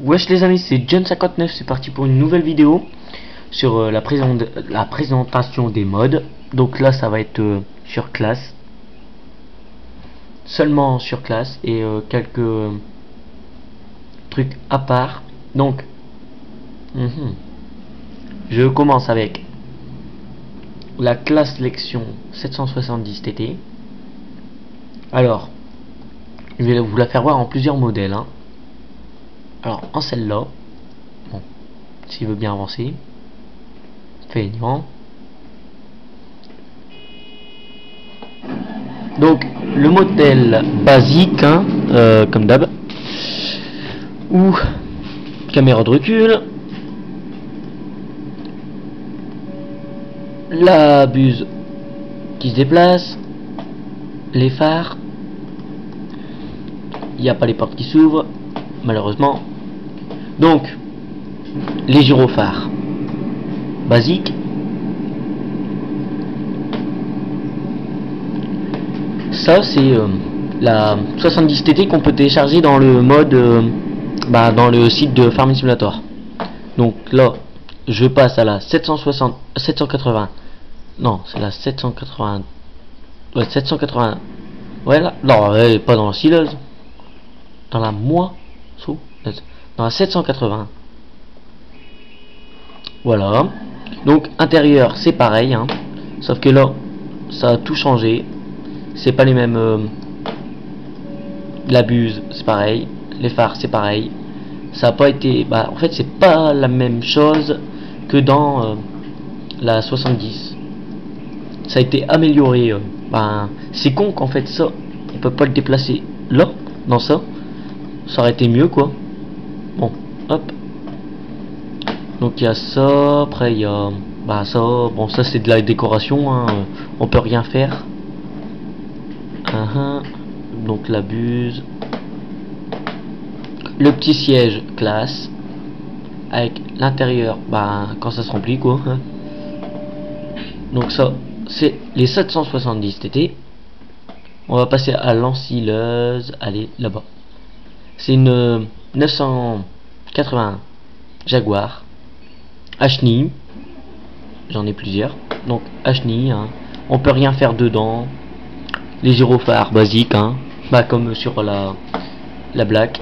Wesh les amis, c'est John59, c'est parti pour une nouvelle vidéo sur la présentation des modes. Donc là ça va être sur classe, seulement sur classe et quelques trucs à part. Donc je commence avec la classe lection 770 TT. Alors je vais vous la faire voir en plusieurs modèles, hein. Alors en celle-là, bon, s'il veut bien avancer, feignant. Donc le modèle basique, hein, comme d'hab, ou caméra de recul, la buse qui se déplace, les phares, il n'y a pas les portes qui s'ouvrent malheureusement. Donc les gyrophares basiques, ça c'est la 70 TT qu'on peut télécharger dans le mode dans le site de Farming Simulator. Donc là je passe à la 780, non c'est la 780, ouais 780, ouais là, non pas dans la sileuse, dans la moisson, dans la 780. Voilà. Donc intérieur c'est pareil, hein, sauf que là ça a tout changé. C'est pas les mêmes. La buse c'est pareil, les phares c'est pareil. Ça a pas été. En fait c'est pas la même chose que dans la 70. Ça a été amélioré. C'est con qu'en fait ça on peut pas le déplacer là dans ça. Ça aurait été mieux quoi. Bon, hop. Donc il y a ça, après il y a ça, bon ça c'est de la décoration, hein, on peut rien faire. Donc la buse, le petit siège classe avec l'intérieur quand ça se remplit quoi, hein. Donc ça c'est les 770 TT. On va passer à l'ensileuse, allez là-bas. C'est une 980 Jaguar HNI, j'en ai plusieurs. Donc HNI, hein, on peut rien faire dedans. Les gyrophares basiques, hein, comme sur la Black.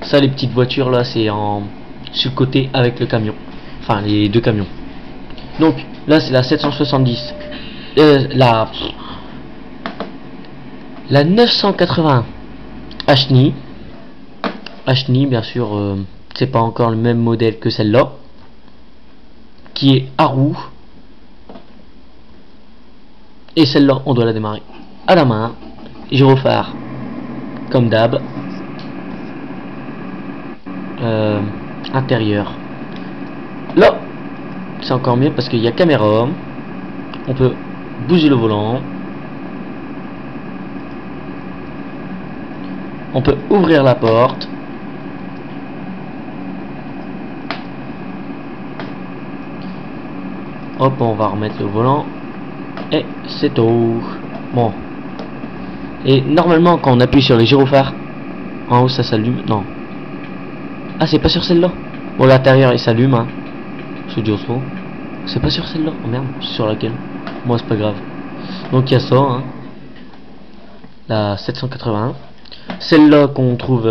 Ça les petites voitures là c'est en sur le côté avec le camion, enfin les deux camions. Donc là c'est la 770, la 980 HNI. HNI bien sûr, c'est pas encore le même modèle que celle-là, qui est à roue, et celle-là on doit la démarrer à la main. Gyrophare comme d'hab, intérieur là c'est encore mieux parce qu'il y a caméra, on peut bouger le volant, on peut ouvrir la porte, hop on va remettre le volant et c'est tout. Bon, et normalement quand on appuie sur les gyrophares en haut ça s'allume, non, c'est pas sur celle-là. Bon l'intérieur il s'allume, hein, c'est dur trop. C'est pas sur celle-là, oh merde, c'est sur laquelle, moi c'est pas grave. Donc il y a ça, hein, la 781, celle-là qu'on trouve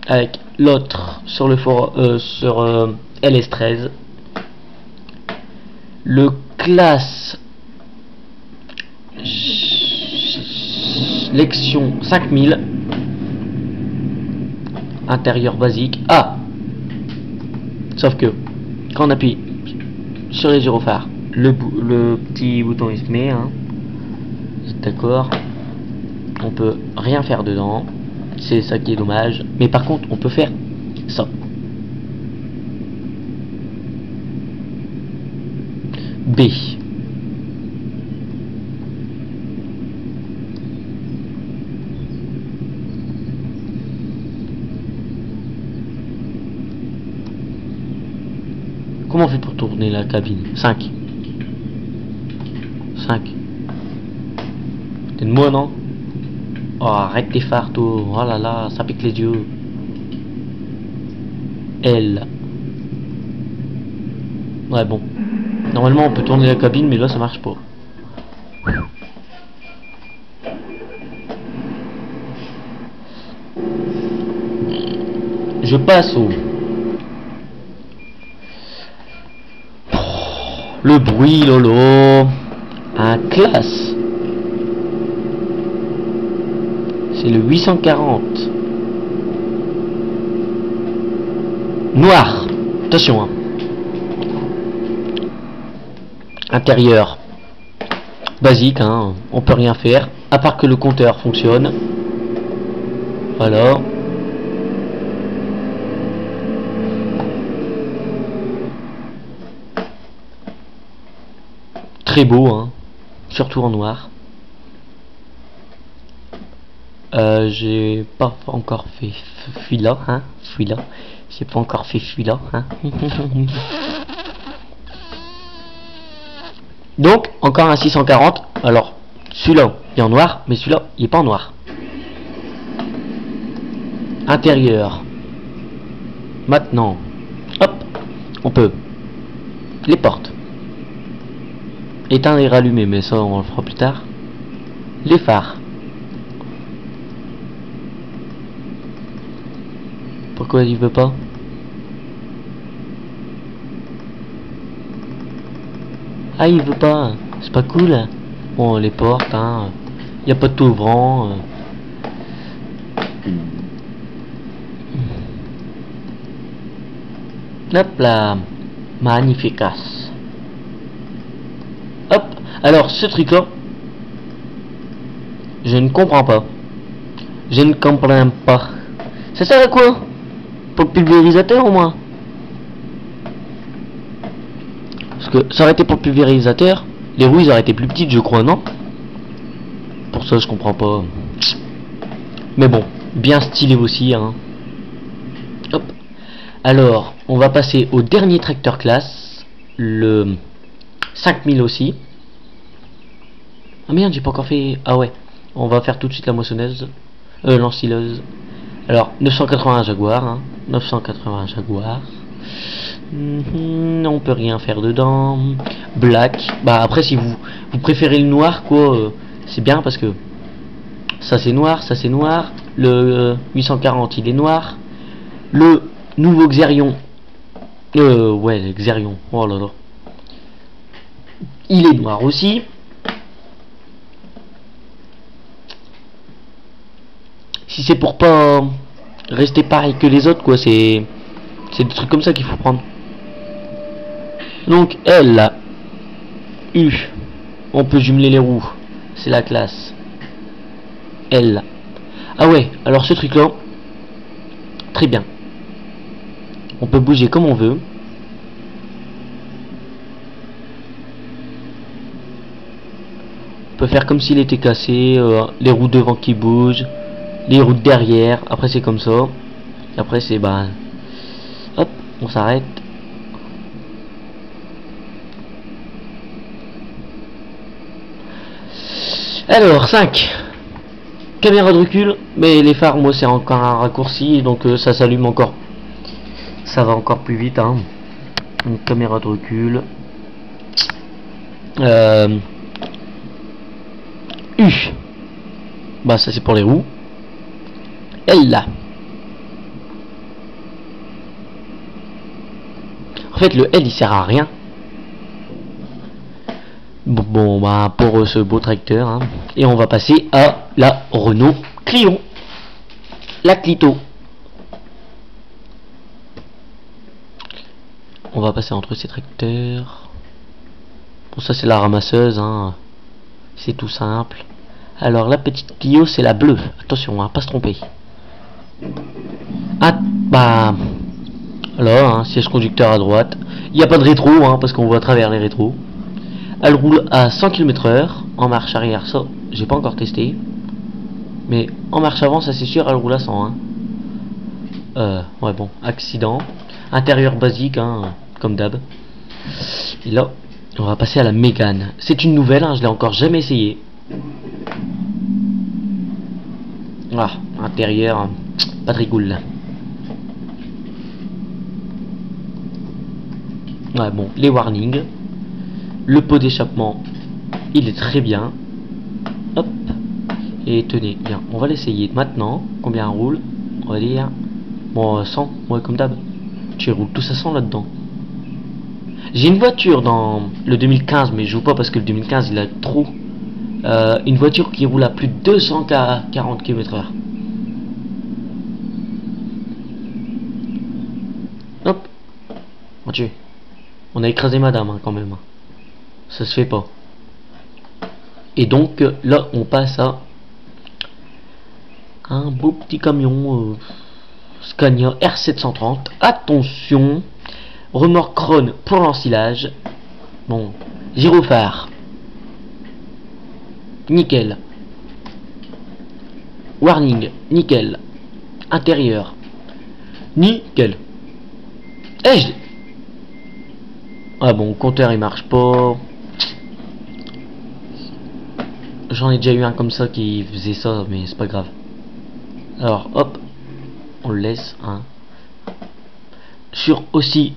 avec l'autre sur le forum, sur LS13. Le classe lection 5000 intérieur basique. Sauf que quand on appuie sur les gyrophares, le petit bouton il se met, hein, d'accord, on peut rien faire dedans, c'est ça qui est dommage. Mais par contre on peut faire ça. B. Comment on fait pour tourner la cabine? 5. T'es de moi non? Oh arrête tes phares toi. Oh là là, ça pique les yeux. L. Ouais, bon. Normalement, on peut tourner la cabine, mais là, ça marche pas. Je passe au... Le bruit, lolo. Un classe. C'est le 840. Noir. Attention, hein. Intérieur. Basique, hein. On peut rien faire. À part que le compteur fonctionne. Voilà. Très beau, hein. Surtout en noir. J'ai pas encore fait celui-là, hein. Celui-là. J'ai pas encore fait celui-là, hein. Donc, encore un 640. Alors, celui-là, il est en noir, mais celui-là, il est pas en noir. Intérieur. Maintenant, hop, on peut. Les portes. Éteindre et rallumer, mais ça, on le fera plus tard. Les phares. Pourquoi il veut pas? Ah, il veut pas. C'est pas cool. Bon, les portes, hein. Y a pas de tout ouvrant. Hop là. Magnificas. Hop. Alors, ce truc-là, je ne comprends pas. Je ne comprends pas. Ça sert à quoi? Pour le pulvérisateur au moins? Parce que ça aurait été pour le pulvérisateur, les roues ils auraient été plus petites, je crois, non? Pour ça, je comprends pas. Mais bon, bien stylé aussi, hein. Hop. Alors, on va passer au dernier tracteur classe, le 5000 aussi. Ah merde, j'ai pas encore fait... Ah ouais, on va faire tout de suite la moissonneuse, l'ensileuse. Alors, 980 Jaguar, hein. 980 Jaguar. On peut rien faire dedans. Black. Bah après, si vous préférez le noir, quoi, c'est bien parce que ça c'est noir, ça c'est noir. Le 840 il est noir. Le nouveau Xerion, ouais, le Xerion, oh là là, il est noir aussi. Si c'est pour pas rester pareil que les autres, quoi, c'est des trucs comme ça qu'il faut prendre. Donc L, U, on peut jumeler les roues, c'est la classe. L. Ah ouais, alors ce truc là, très bien. On peut bouger comme on veut. On peut faire comme s'il était cassé, les roues devant qui bougent, les roues derrière, après c'est comme ça. Après c'est bah hop, on s'arrête. Alors 5. Caméra de recul, mais les phares, moi c'est encore un raccourci, donc ça s'allume encore. Ça va encore plus vite, hein. Une caméra de recul. U. Bah ça c'est pour les roues. L là. En fait le L il sert à rien. Bon bah pour ce beau tracteur, hein. Et on va passer à la Renault Clio. La Clito. On va passer entre ces tracteurs. Bon ça c'est la ramasseuse, hein. C'est tout simple. Alors la petite Clio c'est la bleue. Attention, hein, pas se tromper. Ah bah alors, hein, siège conducteur à droite. Il n'y a pas de rétro, hein, parce qu'on voit à travers les rétros. Elle roule à 100 km/h. En marche arrière, ça j'ai pas encore testé. Mais en marche avant, ça c'est sûr, elle roule à 100, hein. Ouais bon, accident. Intérieur basique, hein, comme d'hab. Et là, on va passer à la Mégane. C'est une nouvelle, hein, je l'ai encore jamais essayé. Ah, intérieur, pas très cool. Ouais, bon, les warnings. Le pot d'échappement, il est très bien. Hop. Et tenez, bien, on va l'essayer maintenant. Combien on roule? On va dire. Bon, 100, ouais, comme d'hab. Tu roules tous à 100 là-dedans. J'ai une voiture dans le 2015, mais je joue pas parce que le 2015 il a trop. Une voiture qui roule à plus de 240 km/h. Hop. Mon Dieu. On a écrasé madame hein, quand même. Ça se fait pas. Et donc là on passe à un beau petit camion Scania R730. Attention. Remorque Krone pour l'ensilage. Bon. Gyrophare. Nickel. Warning. Nickel. Intérieur. Nickel. Eh, ah bon, le compteur il marche pas. J'en ai déjà eu un comme ça qui faisait ça, mais c'est pas grave. Alors, hop, on le laisse. Hein. Sur aussi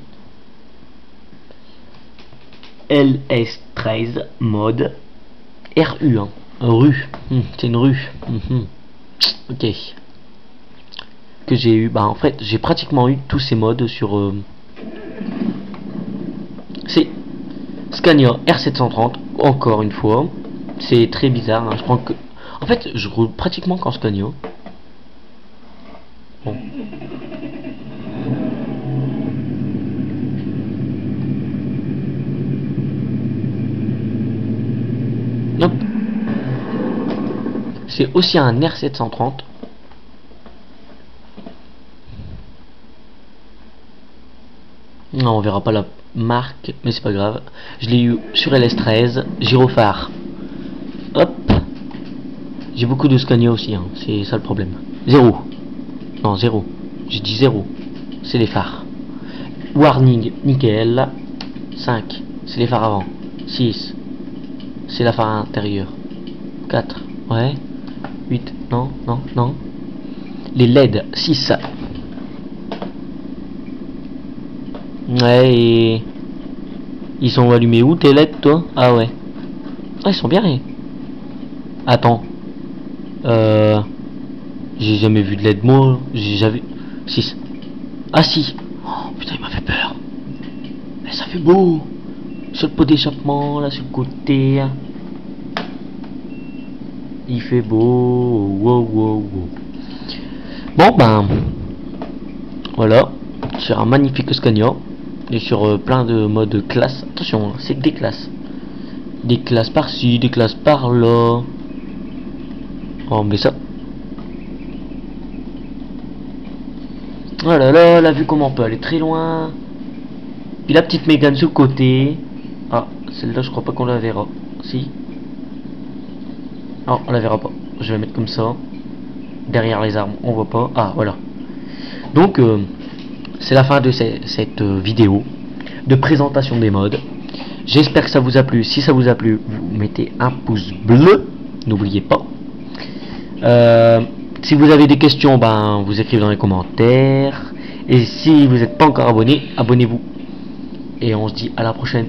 LS13 mode RU1. Rue. C'est une rue. Ok. Que j'ai eu. Bah, en fait, j'ai pratiquement eu tous ces modes sur. C'est Scania R730. Encore une fois. C'est très bizarre. Hein. Je prends que. En fait, je roule pratiquement qu'en Scania. Bon. Hop. C'est aussi un R730. Non, on verra pas la marque, mais c'est pas grave. Je l'ai eu sur LS13, gyrophare. Hop. J'ai beaucoup de Scania aussi, hein. C'est ça le problème. 0. Non, 0. J'ai dit 0. C'est les phares. Warning, nickel. 5. C'est les phares avant. 6. C'est la phare intérieure. 4. Ouais. 8. Non, non, non. Les LED. 6. Ouais, et... Ils sont allumés où tes LED, toi? Ah ouais. Ah, ils sont bien. Attends. J'ai jamais vu de LED, moi. J'ai jamais... 6. Ah si. Oh, putain, il m'a fait peur. Mais ça fait beau. Sur le pot d'échappement, là, sur le côté. Il fait beau. Wow, wow, wow. Bon, ben... Voilà. Sur un magnifique Scania. Et sur plein de modes classe. Attention, c'est que des classes. Des classes par-ci, des classes par-là. Oh, mais ça... Oh là là, la vue comment on peut aller très loin. Puis la petite Mégane sur le côté. Ah, celle-là je crois pas qu'on la verra. Si. Non, on la verra pas. Je vais la mettre comme ça. Derrière les arbres, on voit pas. Ah, voilà. Donc, c'est la fin de cette vidéo de présentation des modes. J'espère que ça vous a plu. Si ça vous a plu, vous mettez un pouce bleu. N'oubliez pas. Si vous avez des questions, ben vous écrivez dans les commentaires. Et si vous n'êtes pas encore abonné, abonnez-vous. Et on se dit à la prochaine.